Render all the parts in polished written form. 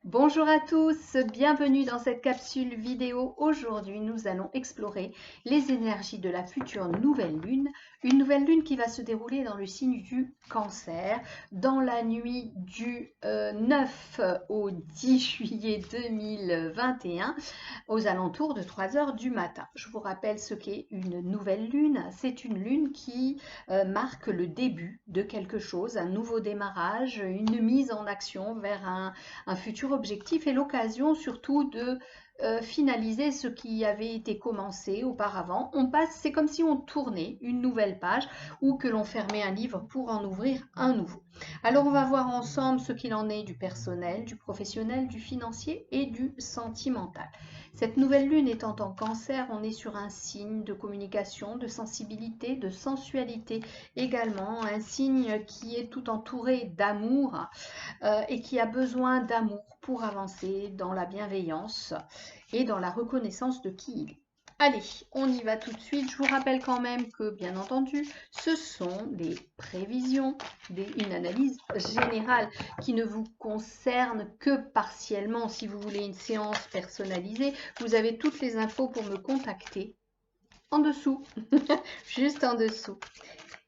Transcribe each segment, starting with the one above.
Bonjour à tous, bienvenue dans cette capsule vidéo. Aujourd'hui, nous allons explorer les énergies de la future nouvelle lune. Une nouvelle lune qui va se dérouler dans le signe du Cancer dans la nuit du 9 au 10 juillet 2021 aux alentours de 3 heures du matin. Je vous rappelle ce qu'est une nouvelle lune. C'est une lune qui marque le début de quelque chose, un nouveau démarrage, une mise en action vers un futur objectif et l'occasion surtout de finaliser ce qui avait été commencé auparavant. On passe, c'est comme si on tournait une nouvelle page ou que l'on fermait un livre pour en ouvrir un nouveau. Alors on va voir ensemble ce qu'il en est du personnel, du professionnel, du financier et du sentimental. Cette nouvelle lune étant en Cancer, on est sur un signe de communication, de sensibilité, de sensualité également, un signe qui est tout entouré d'amour et qui a besoin d'amour pour avancer dans la bienveillance et dans la reconnaissance de qui il est. Allez, on y va tout de suite. Je vous rappelle quand même que, bien entendu, ce sont des prévisions, une analyse générale qui ne vous concerne que partiellement. Si vous voulez une séance personnalisée, vous avez toutes les infos pour me contacter en dessous, juste en dessous.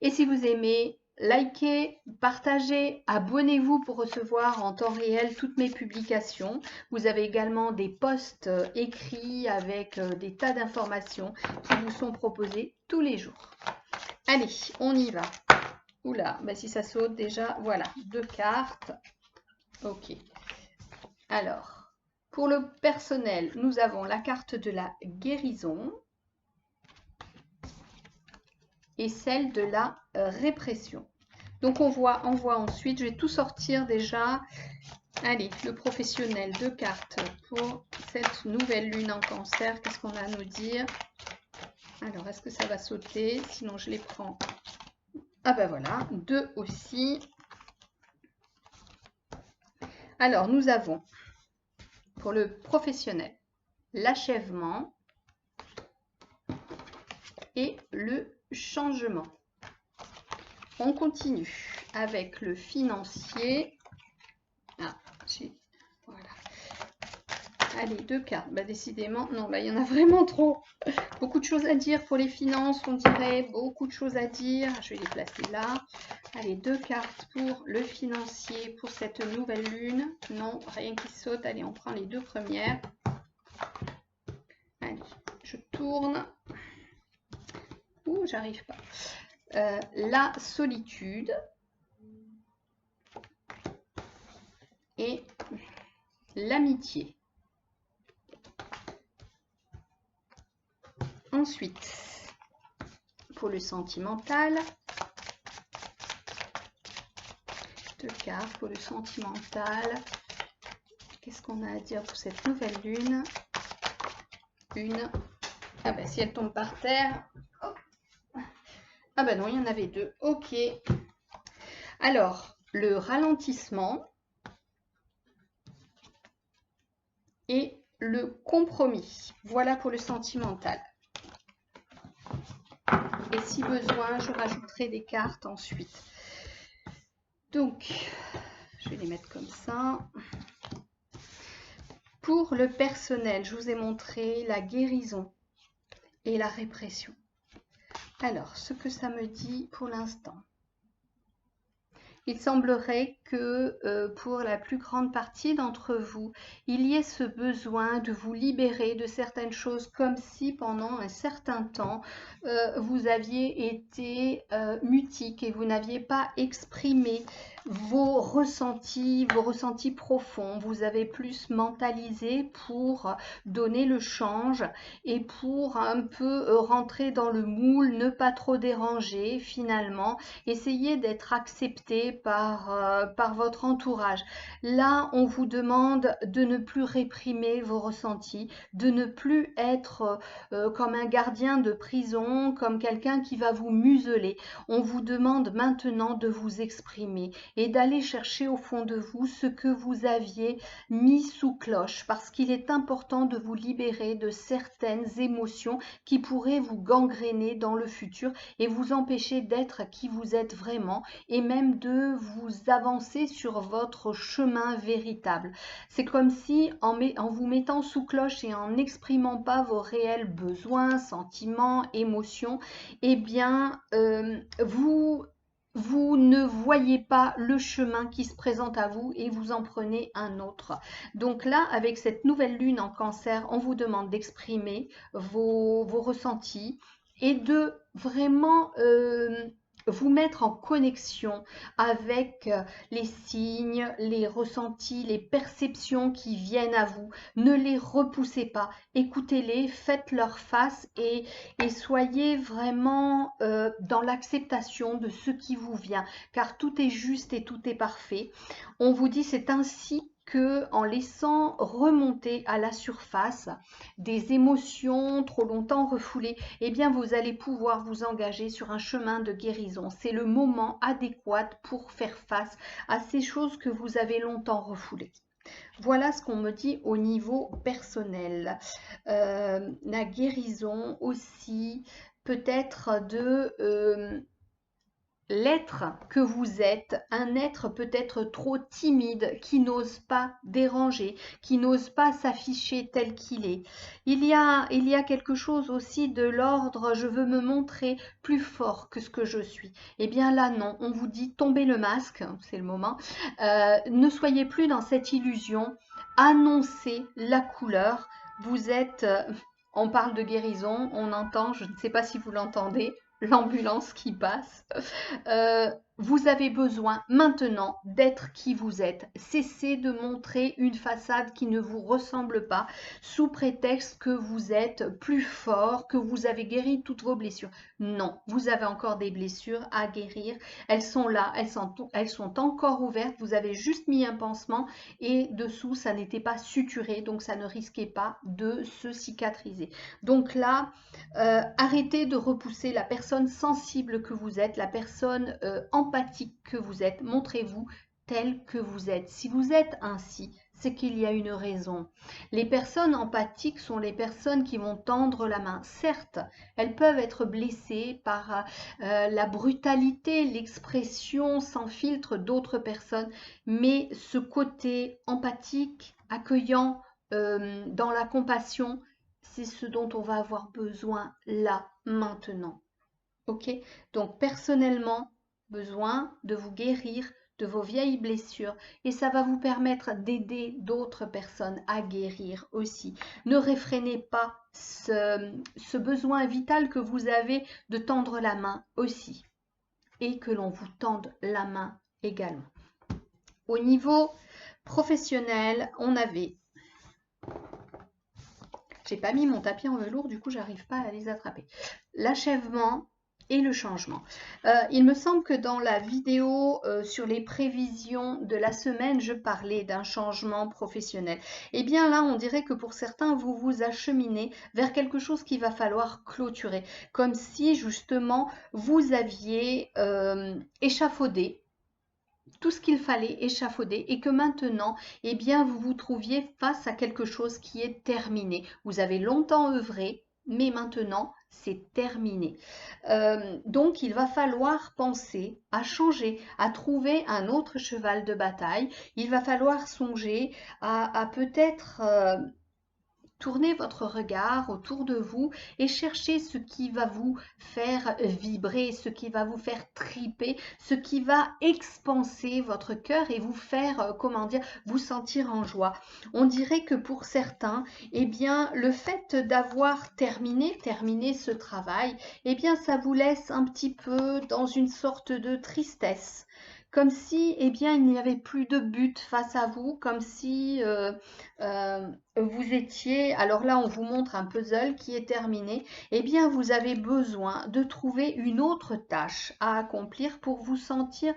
Et si vous aimez, likez, partagez, abonnez-vous pour recevoir en temps réel toutes mes publications. Vous avez également des posts écrits avec des tas d'informations qui vous sont proposées tous les jours. Allez, on y va. Oula, bah si ça saute déjà, voilà, 2 cartes. Ok. Alors, pour le personnel, nous avons la carte de la guérison et celle de la répression. Donc on voit ensuite, je vais tout sortir déjà. Allez, le professionnel, 2 cartes pour cette nouvelle lune en Cancer. Qu'est-ce qu'on a à nous dire? Alors, est-ce que ça va sauter? Sinon, je les prends. Ah ben voilà, 2 aussi. Alors, nous avons pour le professionnel l'achèvement et le changement. On continue avec le financier. Ah, voilà. Allez, 2 cartes. Bah, décidément, non, là, il y en a vraiment trop. Beaucoup de choses à dire pour les finances, on dirait. Beaucoup de choses à dire. Je vais les placer là. Allez, 2 cartes pour le financier, pour cette nouvelle lune. Non, rien qui saute. Allez, on prend les 2 premières. Allez, je tourne. Ouh, j'arrive pas. La solitude. Et l'amitié. Ensuite, pour le sentimental, 2 cartes pour le sentimental. Qu'est-ce qu'on a à dire pour cette nouvelle lune? Une. Ah ben si elle tombe par terre. Hop. Ah ben non, il y en avait 2. Ok. Alors, le ralentissement et le compromis. Voilà pour le sentimental. Et si besoin, je rajouterai des cartes ensuite. Donc, je vais les mettre comme ça. Pour le personnel, je vous ai montré la guérison et la répression. Alors, ce que ça me dit pour l'instant. Il semblerait que pour la plus grande partie d'entre vous, il y ait ce besoin de vous libérer de certaines choses comme si pendant un certain temps, vous aviez été mutique et vous n'aviez pas exprimé vos ressentis profonds. Vous avez plus mentalisé pour donner le change et pour un peu rentrer dans le moule, ne pas trop déranger finalement, essayer d'être accepté par votre entourage. Là, on vous demande de ne plus réprimer vos ressentis, de ne plus être comme un gardien de prison, comme quelqu'un qui va vous museler. On vous demande maintenant de vous exprimer et d'aller chercher au fond de vous ce que vous aviez mis sous cloche, parce qu'il est important de vous libérer de certaines émotions qui pourraient vous gangréner dans le futur et vous empêcher d'être qui vous êtes vraiment et même de vous avancer sur votre chemin véritable. C'est comme si en vous mettant sous cloche et en n'exprimant pas vos réels besoins, sentiments, émotions, eh bien, vous ne voyez pas le chemin qui se présente à vous et vous en prenez un autre. Donc là, avec cette nouvelle lune en Cancer, on vous demande d'exprimer vos ressentis et de vraiment vous mettre en connexion avec les signes, les ressentis, les perceptions qui viennent à vous. Ne les repoussez pas, écoutez-les, faites-leur face et soyez vraiment dans l'acceptation de ce qui vous vient, car tout est juste et tout est parfait. On vous dit c'est ainsi que en laissant remonter à la surface des émotions trop longtemps refoulées, eh bien vous allez pouvoir vous engager sur un chemin de guérison. C'est le moment adéquat pour faire face à ces choses que vous avez longtemps refoulées. Voilà ce qu'on me dit au niveau personnel. La guérison aussi peut-être de l'être que vous êtes, un être peut-être trop timide, qui n'ose pas déranger, qui n'ose pas s'afficher tel qu'il est. Il y a quelque chose aussi de l'ordre, je veux me montrer plus fort que ce que je suis. Eh bien là, non, on vous dit tombez le masque, c'est le moment. Ne soyez plus dans cette illusion, annoncez la couleur. Vous êtes, on parle de guérison, on entend, je ne sais pas si vous l'entendez, l'ambulance qui passe. Vous avez besoin maintenant d'être qui vous êtes. Cessez de montrer une façade qui ne vous ressemble pas sous prétexte que vous êtes plus fort, que vous avez guéri toutes vos blessures. Non, vous avez encore des blessures à guérir. Elles sont là, elles sont encore ouvertes. Vous avez juste mis un pansement et dessous, ça n'était pas suturé, donc ça ne risquait pas de se cicatriser. Donc là, arrêtez de repousser la personne sensible que vous êtes, la personne empathique que vous êtes. Montrez-vous tel que vous êtes. Si vous êtes ainsi, c'est qu'il y a une raison. Les personnes empathiques sont les personnes qui vont tendre la main. Certes, elles peuvent être blessées par la brutalité, l'expression sans filtre d'autres personnes, mais ce côté empathique, accueillant, dans la compassion, c'est ce dont on va avoir besoin là, maintenant. Ok? Donc personnellement, besoin de vous guérir de vos vieilles blessures et ça va vous permettre d'aider d'autres personnes à guérir aussi. Ne réfrénez pas ce besoin vital que vous avez de tendre la main aussi et que l'on vous tende la main également. Au niveau professionnel, on avait... J'ai pas mis mon tapis en velours, du coup, j'arrive pas à les attraper. L'achèvement et le changement. Il me semble que dans la vidéo sur les prévisions de la semaine, je parlais d'un changement professionnel. Eh bien là, on dirait que pour certains, vous vous acheminez vers quelque chose qu'il va falloir clôturer. Comme si justement, vous aviez échafaudé tout ce qu'il fallait échafauder et que maintenant, eh bien, vous vous trouviez face à quelque chose qui est terminé. Vous avez longtemps œuvré, mais maintenant, c'est terminé. Donc, il va falloir penser à changer, à trouver un autre cheval de bataille. Il va falloir songer à peut-être... tournez votre regard autour de vous et cherchez ce qui va vous faire vibrer, ce qui va vous faire triper, ce qui va expanser votre cœur et vous faire, comment dire, vous sentir en joie. On dirait que pour certains, eh bien, le fait d'avoir terminé ce travail, eh bien, ça vous laisse un petit peu dans une sorte de tristesse. Comme si, eh bien, il n'y avait plus de but face à vous, comme si vous étiez, alors là, on vous montre un puzzle qui est terminé, eh bien, vous avez besoin de trouver une autre tâche à accomplir pour vous sentir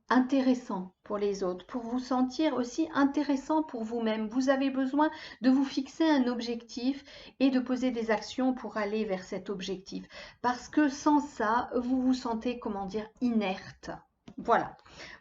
intéressant pour les autres, pour vous sentir aussi intéressant pour vous-même. Vous avez besoin de vous fixer un objectif et de poser des actions pour aller vers cet objectif. Parce que sans ça, vous vous sentez, comment dire, inerte. Voilà.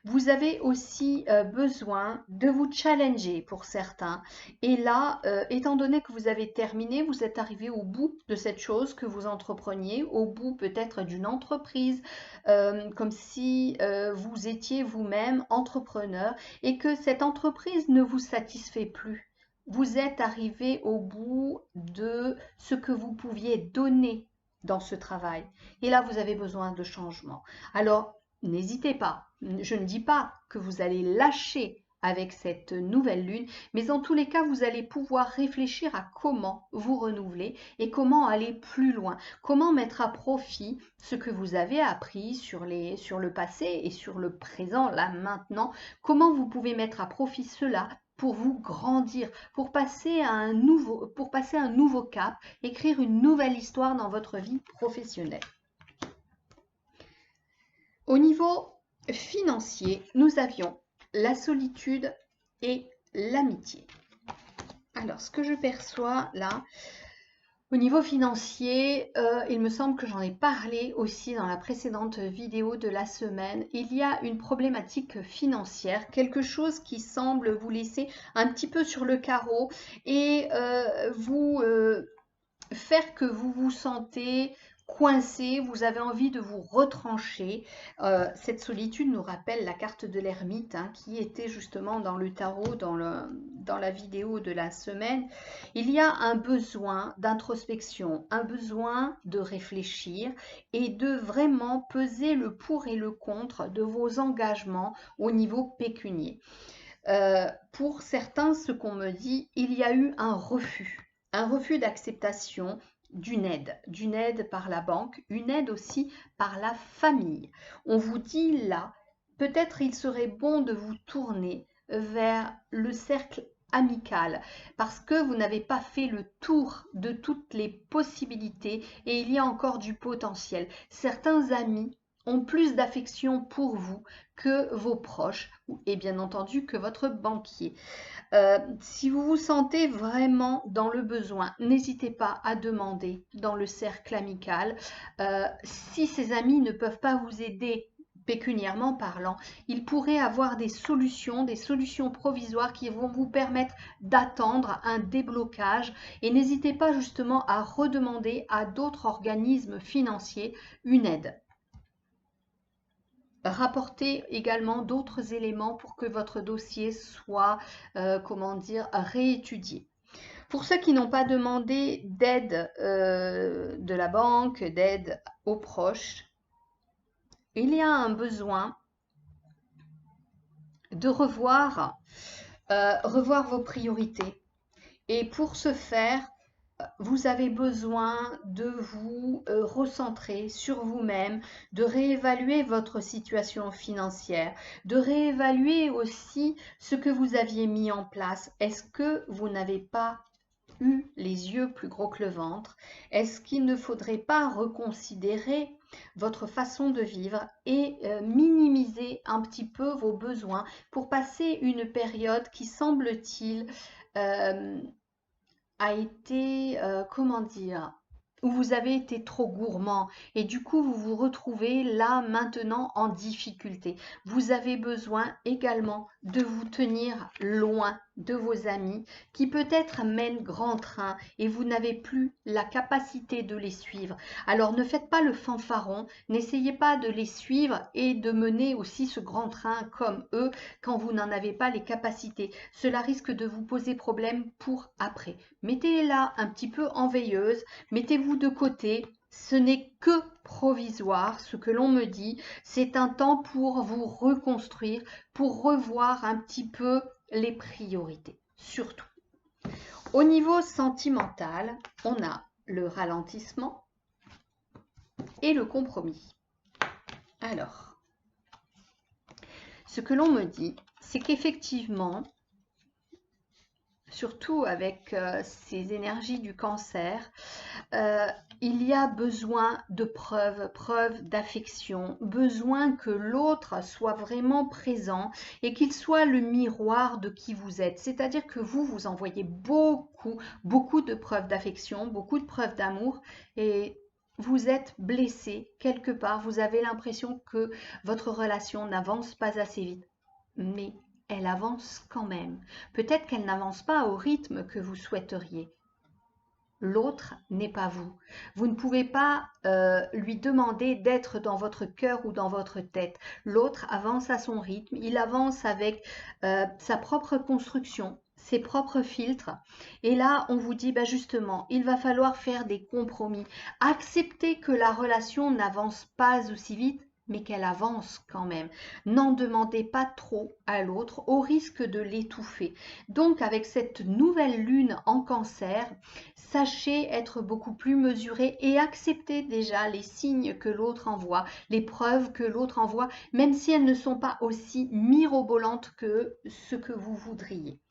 Vous avez aussi besoin de vous challenger pour certains. Et là, étant donné que vous avez terminé, vous êtes arrivé au bout de cette chose que vous entrepreniez, au bout peut-être d'une entreprise, comme si vous étiez vous-même entrepreneur et que cette entreprise ne vous satisfait plus. Vous êtes arrivé au bout de ce que vous pouviez donner dans ce travail. Et là, vous avez besoin de changement. Alors, n'hésitez pas. Je ne dis pas que vous allez lâcher avec cette nouvelle lune, mais en tous les cas, vous allez pouvoir réfléchir à comment vous renouveler et comment aller plus loin, comment mettre à profit ce que vous avez appris sur le passé et sur le présent, là maintenant, comment vous pouvez mettre à profit cela pour vous grandir, pour passer à un nouveau cap, écrire une nouvelle histoire dans votre vie professionnelle. Au niveau financier, nous avions la solitude et l'amitié. Alors, ce que je perçois là, au niveau financier, il me semble que j'en ai parlé aussi dans la précédente vidéo de la semaine. Il y a une problématique financière, quelque chose qui semble vous laisser un petit peu sur le carreau et vous faire que vous vous sentez coincé, vous avez envie de vous retrancher. Cette solitude nous rappelle la carte de l'ermite hein, qui était justement dans le tarot, dans la vidéo de la semaine. Il y a un besoin d'introspection, un besoin de réfléchir et de vraiment peser le pour et le contre de vos engagements au niveau pécunier. Pour certains, ce qu'on me dit, il y a eu un refus d'acceptation d'une aide par la banque, une aide aussi par la famille. On vous dit là, peut-être il serait bon de vous tourner vers le cercle amical parce que vous n'avez pas fait le tour de toutes les possibilités et il y a encore du potentiel. Certains amis ont plus d'affection pour vous que vos proches et bien entendu que votre banquier. Si vous vous sentez vraiment dans le besoin, n'hésitez pas à demander dans le cercle amical. Si ces amis ne peuvent pas vous aider pécuniairement parlant, ils pourraient avoir des solutions provisoires qui vont vous permettre d'attendre un déblocage et n'hésitez pas justement à redemander à d'autres organismes financiers une aide. Rapporter également d'autres éléments pour que votre dossier soit, réétudié. Pour ceux qui n'ont pas demandé d'aide de la banque, d'aide aux proches, il y a un besoin de revoir vos priorités. Et pour ce faire, vous avez besoin de vous recentrer sur vous-même, de réévaluer votre situation financière, de réévaluer aussi ce que vous aviez mis en place. Est-ce que vous n'avez pas eu les yeux plus gros que le ventre? Est-ce qu'il ne faudrait pas reconsidérer votre façon de vivre et minimiser un petit peu vos besoins pour passer une période qui semble-t-il a été, où vous avez été trop gourmand et du coup vous vous retrouvez là maintenant en difficulté. Vous avez besoin également de vous tenir loin de vos amis qui peut-être mènent grand train et vous n'avez plus la capacité de les suivre. Alors ne faites pas le fanfaron, n'essayez pas de les suivre et de mener aussi ce grand train comme eux quand vous n'en avez pas les capacités. Cela risque de vous poser problème pour après. Mettez-les là un petit peu en veilleuse, mettez-vous de côté. Ce n'est que provisoire, ce que l'on me dit. C'est un temps pour vous reconstruire, pour revoir un petit peu les priorités, surtout. Au niveau sentimental, on a le ralentissement et le compromis. Alors, ce que l'on me dit, c'est qu'effectivement, surtout avec ces énergies du cancer, il y a besoin de preuves d'affection, besoin que l'autre soit vraiment présent et qu'il soit le miroir de qui vous êtes. C'est-à-dire que vous envoyez beaucoup de preuves d'affection, beaucoup de preuves d'amour et vous êtes blessé quelque part, vous avez l'impression que votre relation n'avance pas assez vite, mais elle avance quand même. Peut-être qu'elle n'avance pas au rythme que vous souhaiteriez. L'autre n'est pas vous. Vous ne pouvez pas lui demander d'être dans votre cœur ou dans votre tête. L'autre avance à son rythme, il avance avec sa propre construction, ses propres filtres. Et là, on vous dit, bah justement, il va falloir faire des compromis. Accepter que la relation n'avance pas aussi vite, mais qu'elle avance quand même. N'en demandez pas trop à l'autre au risque de l'étouffer. Donc, avec cette nouvelle lune en Cancer, sachez être beaucoup plus mesuré et accepter déjà les signes que l'autre envoie, les preuves que l'autre envoie, même si elles ne sont pas aussi mirobolantes que ce que vous voudriez.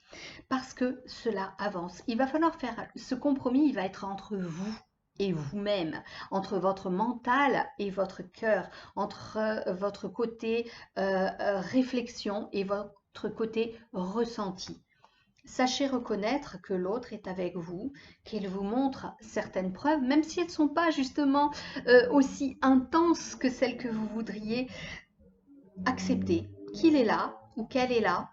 Parce que cela avance. Il va falloir faire ce compromis, il va être entre vous et vous-même, entre votre mental et votre cœur, entre votre côté réflexion et votre côté ressenti. Sachez reconnaître que l'autre est avec vous, qu'il vous montre certaines preuves, même si elles ne sont pas justement aussi intenses que celles que vous voudriez. Acceptez qu'il est là ou qu'elle est là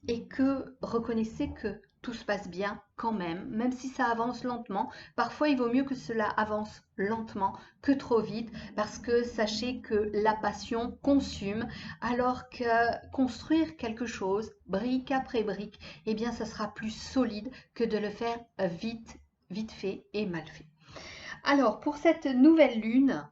et que reconnaissez que tout se passe bien quand même, même si ça avance lentement. Parfois, il vaut mieux que cela avance lentement que trop vite, parce que sachez que la passion consume, alors que construire quelque chose, brique après brique, eh bien, ça sera plus solide que de le faire vite fait et mal fait. Alors, pour cette nouvelle lune,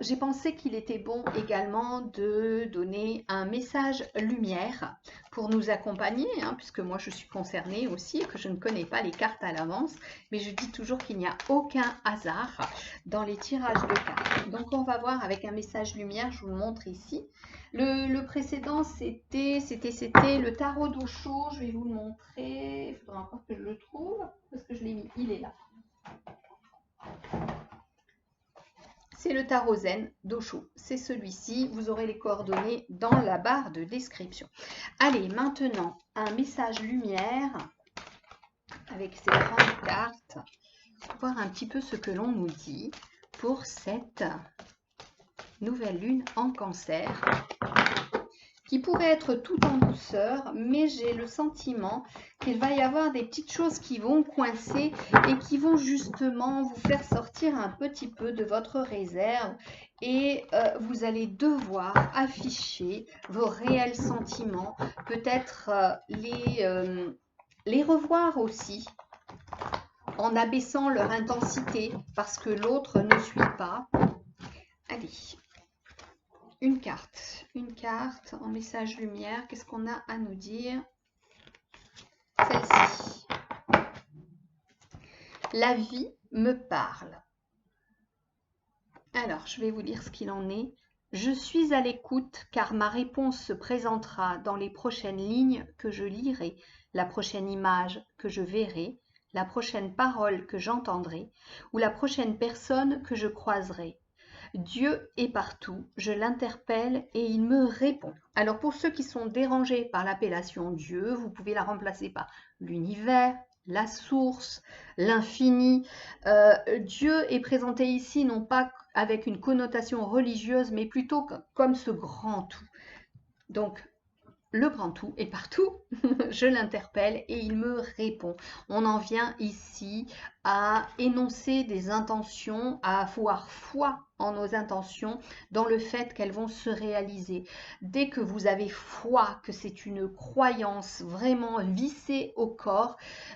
j'ai pensé qu'il était bon également de donner un message lumière pour nous accompagner, hein, puisque moi je suis concernée aussi et que je ne connais pas les cartes à l'avance, mais je dis toujours qu'il n'y a aucun hasard dans les tirages de cartes. Donc on va voir avec un message lumière, je vous le montre ici. Le précédent, c'était le tarot d'Osho, je vais vous le montrer, il faudra encore que je le trouve, parce que je l'ai mis, il est là. C'est le tarot zen d'Osho. C'est celui-ci. Vous aurez les coordonnées dans la barre de description. Allez, maintenant, un message lumière avec ces grandes cartes. On va voir un petit peu ce que l'on nous dit pour cette nouvelle lune en Cancer, qui pourrait être tout en douceur, mais j'ai le sentiment qu'il va y avoir des petites choses qui vont coincer et qui vont justement vous faire sortir un petit peu de votre réserve et vous allez devoir afficher vos réels sentiments, peut-être les revoir aussi en abaissant leur intensité parce que l'autre ne suit pas. Allez. Une carte en message lumière. Qu'est-ce qu'on a à nous dire? Celle-ci. La vie me parle. Alors, je vais vous lire ce qu'il en est. Je suis à l'écoute car ma réponse se présentera dans les prochaines lignes que je lirai, la prochaine image que je verrai, la prochaine parole que j'entendrai ou la prochaine personne que je croiserai. Dieu est partout, je l'interpelle et il me répond. Alors pour ceux qui sont dérangés par l'appellation Dieu, vous pouvez la remplacer par l'univers, la source, l'infini. Dieu est présenté ici non pas avec une connotation religieuse, mais plutôt comme ce grand tout. Donc, le grand tout est partout, je l'interpelle et il me répond. On en vient ici à énoncer des intentions, à avoir foi en nos intentions, dans le fait qu'elles vont se réaliser. Dès que vous avez foi, que c'est une croyance vraiment vissée au corps,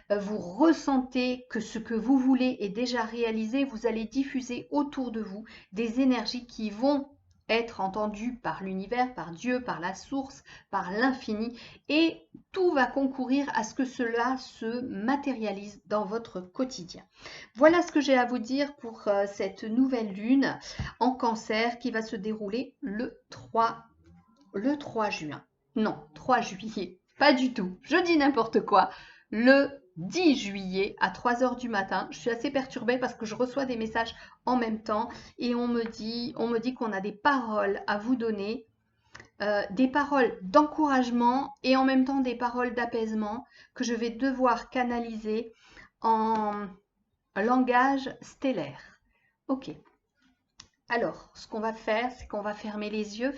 vous ressentez que ce que vous voulez est déjà réalisé, vous allez diffuser autour de vous des énergies qui vont être entendu par l'univers, par Dieu, par la source, par l'infini, et tout va concourir à ce que cela se matérialise dans votre quotidien. Voilà ce que j'ai à vous dire pour cette nouvelle lune en Cancer qui va se dérouler le 3 juin. Non, 3 juillet, pas du tout, je dis n'importe quoi. Le 10 juillet à 3 h du matin. Je suis assez perturbée parce que je reçois des messages en même temps et on me dit qu'on a des paroles à vous donner, des paroles d'encouragement et en même temps des paroles d'apaisement que je vais devoir canaliser en langage stellaire. Ok, Alors, ce qu'on va faire, c'est qu'on va fermer les yeux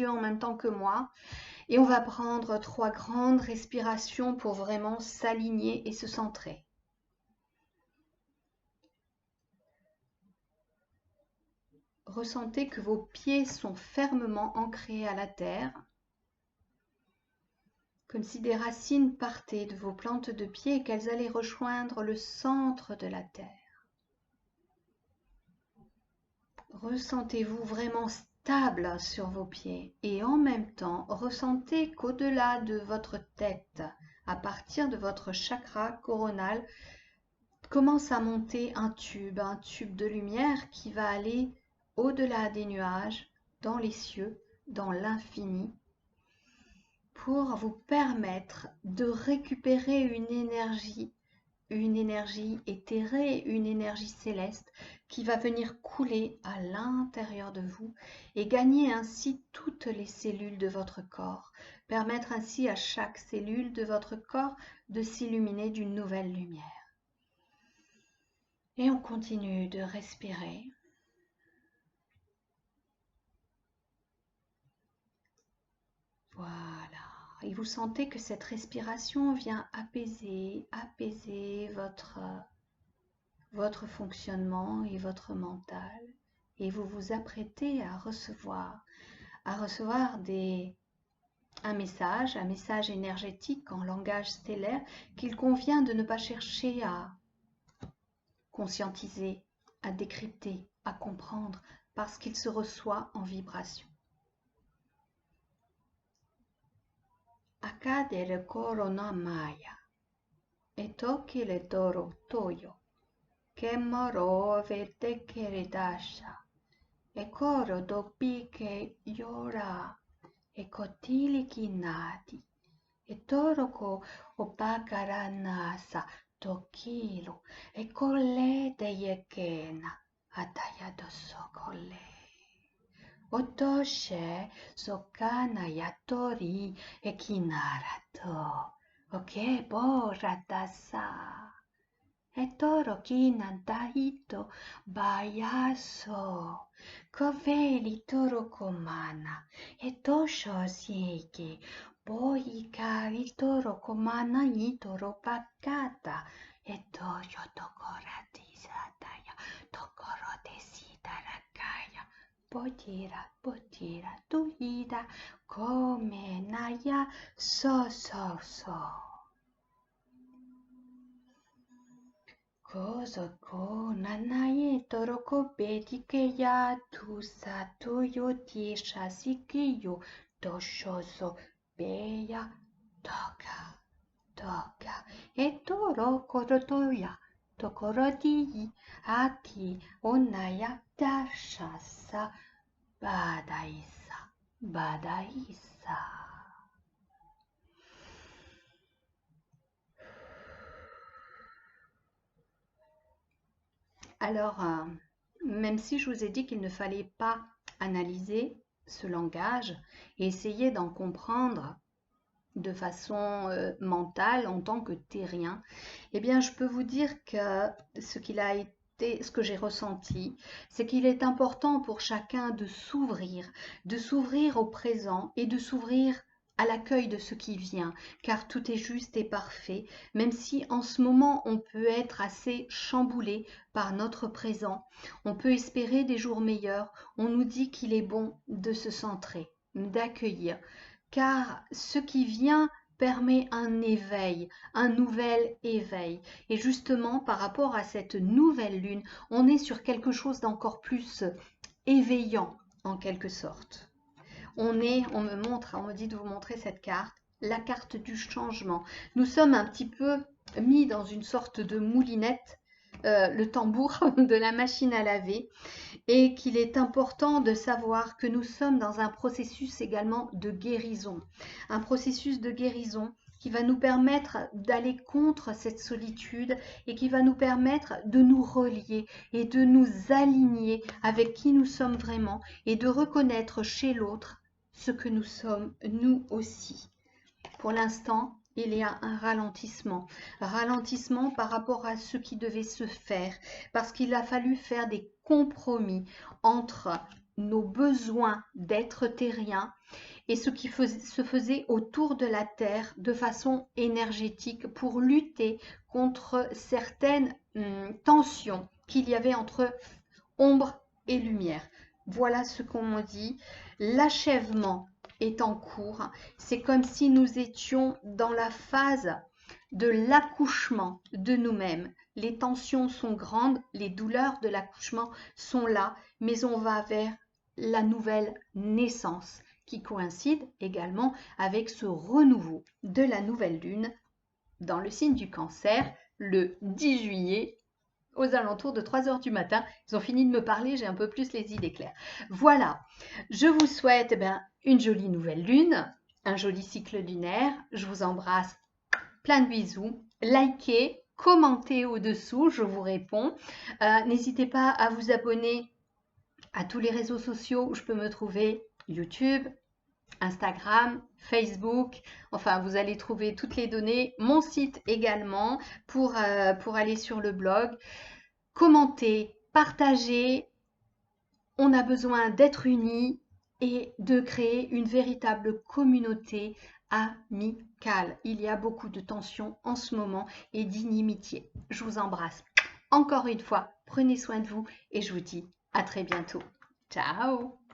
en même temps que moi. Et on va prendre 3 grandes respirations pour vraiment s'aligner et se centrer. Ressentez que vos pieds sont fermement ancrés à la terre, comme si des racines partaient de vos plantes de pied et qu'elles allaient rejoindre le centre de la terre. Ressentez-vous vraiment stable sur vos pieds et en même temps, ressentez qu'au-delà de votre tête, à partir de votre chakra coronal, commence à monter un tube de lumière qui va aller au-delà des nuages, dans les cieux, dans l'infini, pour vous permettre de récupérer une énergie éthérée, une énergie céleste qui va venir couler à l'intérieur de vous et gagner ainsi toutes les cellules de votre corps, permettre ainsi à chaque cellule de votre corps de s'illuminer d'une nouvelle lumière. Et on continue de respirer. Voilà. Et vous sentez que cette respiration vient apaiser votre fonctionnement et votre mental. Et vous vous apprêtez à recevoir un message énergétique en langage stellaire qu'il convient de ne pas chercher à conscientiser, à décrypter, à comprendre, parce qu'il se reçoit en vibration. Accadere corona maya, e toki le toro toyo, che moro vete keredasha, e coro dopi che yora, e cotili kinati, e toro ko opakara nasa tokilo, e colle de yekena, ataya dosso colle. Otoshe sokana yatori e kinarato, oke boratasa. E toro kinantahito bayaso, koveli toro komana, e tosho sieki, boika il toro komana i toro pakata, e toyo tokorati sataya, tokorote sitarakaya. Potira, tuida, come naya, so. Koso ko nanaye toroko beti ke ya tu sato yo tisha sikiyo toshoso beya toka. E toro korotoya tokoroti aki onaya dashasa. Badaïssa. Alors, même si je vous ai dit qu'il ne fallait pas analyser ce langage et essayer d'en comprendre de façon mentale en tant que terrien, eh bien, je peux vous dire que ce que j'ai ressenti, c'est qu'il est important pour chacun de s'ouvrir au présent et de s'ouvrir à l'accueil de ce qui vient, car tout est juste et parfait, même si en ce moment on peut être assez chamboulé par notre présent, on peut espérer des jours meilleurs, on nous dit qu'il est bon de se centrer, d'accueillir, car ce qui vient permet un éveil, un nouvel éveil. Et justement, par rapport à cette nouvelle lune, on est sur quelque chose d'encore plus éveillant, en quelque sorte. On me dit de vous montrer cette carte, la carte du changement. Nous sommes un petit peu mis dans une sorte de moulinette, le tambour de la machine à laver, et qu'il est important de savoir que nous sommes dans un processus également de guérison. Un processus de guérison qui va nous permettre d'aller contre cette solitude et qui va nous permettre de nous relier et de nous aligner avec qui nous sommes vraiment et de reconnaître chez l'autre ce que nous sommes nous aussi. Pour l'instant, il y a un ralentissement. Ralentissement par rapport à ce qui devait se faire, parce qu'il a fallu faire des compromis entre nos besoins d'être terriens et ce qui se faisait autour de la Terre de façon énergétique pour lutter contre certaines tensions qu'il y avait entre ombre et lumière. Voilà ce qu'on me dit. L'achèvement est en cours. C'est comme si nous étions dans la phase de l'accouchement de nous-mêmes. Les tensions sont grandes, les douleurs de l'accouchement sont là, mais on va vers la nouvelle naissance qui coïncide également avec ce renouveau de la nouvelle lune dans le signe du Cancer le 10 juillet aux alentours de 3 heures du matin. Ils ont fini de me parler, j'ai un peu plus les idées claires. Voilà, je vous souhaite une jolie nouvelle lune, un joli cycle lunaire. Je vous embrasse, plein de bisous. Likez, commentez au-dessous, je vous réponds. N'hésitez pas à vous abonner à tous les réseaux sociaux où je peux me trouver, YouTube, Instagram, Facebook, enfin vous allez trouver toutes les données, mon site également pour aller sur le blog. Commentez, partagez, on a besoin d'être unis et de créer une véritable communauté amicale. Il y a beaucoup de tensions en ce moment et d'inimitié. Je vous embrasse encore une fois, prenez soin de vous et je vous dis à très bientôt. Ciao!